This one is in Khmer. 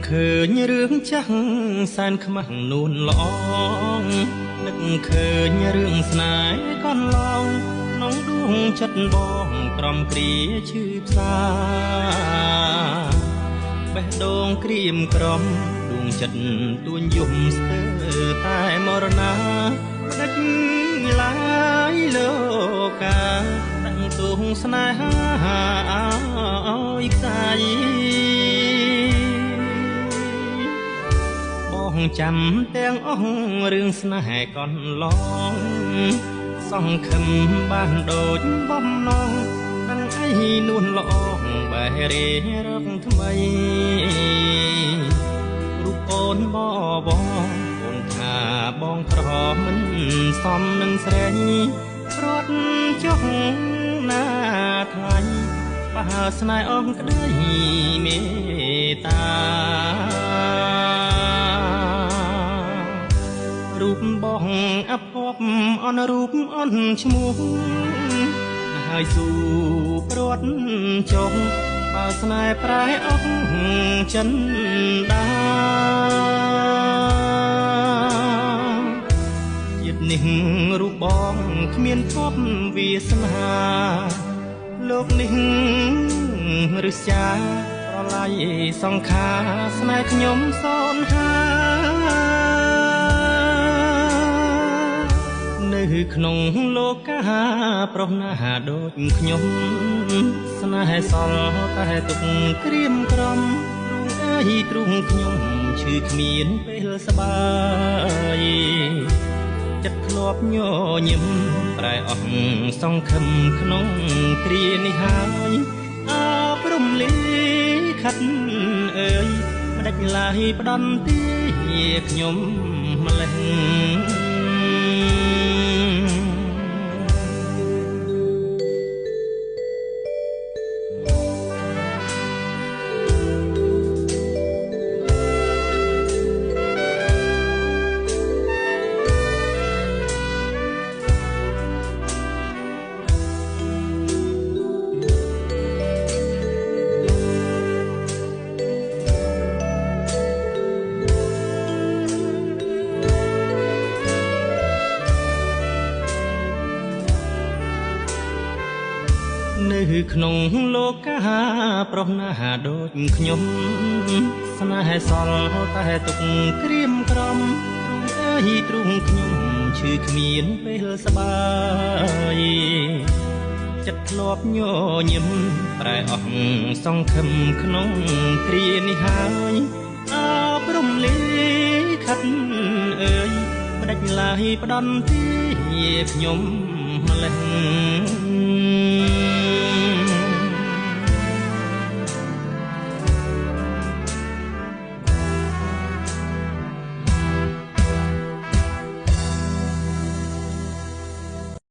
ឃើញរឿងចាស់សែនខ្មាស់នួនល្អងនឹកឃើញរឿងស្នេហ៍កន្លងក្នុងដួងចិត្តបងក្រំគ្រាឈឺផ្សាបេះដូងក្រៀមក្រំដួងចិត្តទួញយំស្ទើរតែមរណាដឹកឡាយលោកកាតាំងទងស្នេហាឲ្យខ្សាយបងចាំទាំងអស់រឿងស្នេហ៍កន្លងសង្ឃឹមបានដូចបំណងដឹងអីនួនល្អបែរេរកថ្មីរូបអូនបបងអូនថាបងក្រមិនសមនឹងស្រីរត់ចុះណាថ្លៃបើស្នេហ៍អងក្ដីមេត្តារូបបងអភ័ព្វអនរូបអនឈ្មោះហើយស៊ូព្រាត់ចុះបើស្នេហ៍ប្រែអស់ចិនដាជាតិនេះរូបបងគ្មានធប់វាសនាលោកនេះឬចាប្រឡាយសង្ខារស្នេហ៍ខ្ញុំសនហានៅក្នុងលោកកាប្រុសណាដូចខ្ញុំស្នេហ៍សល់តែទុកក្រៀមក្រំទ្រូងអើយទ្រូងខ្ញុំឈឺគ្មានពេលសបាយចិត្តធ្លាប់ញញឹមប្រែអស់សង្ឃឹមក្នុងគ្រានេះហើយអើព្រំលីខិតអើយមិនដាច់ឡាយផ្ដន់ទីខ្ញុំម្លេះនៅក្នុងលោកកាប្រុសណាដូចខ្ញុំស្នេហ៍សល់តែទុកក្រៀមក្រំទ្រូងអើយទ្រូងខ្ញុំឈឺគ្មានពេលសបាយចិត្តធ្លាប់ញញឹមប្រែអស់សង្ឃឹមក្នុងគ្រានេះហើយអើព្រំលីខិតអើយមិនដាច់ឡាយផ្ដន់ទីខ្ញុំម្លេះ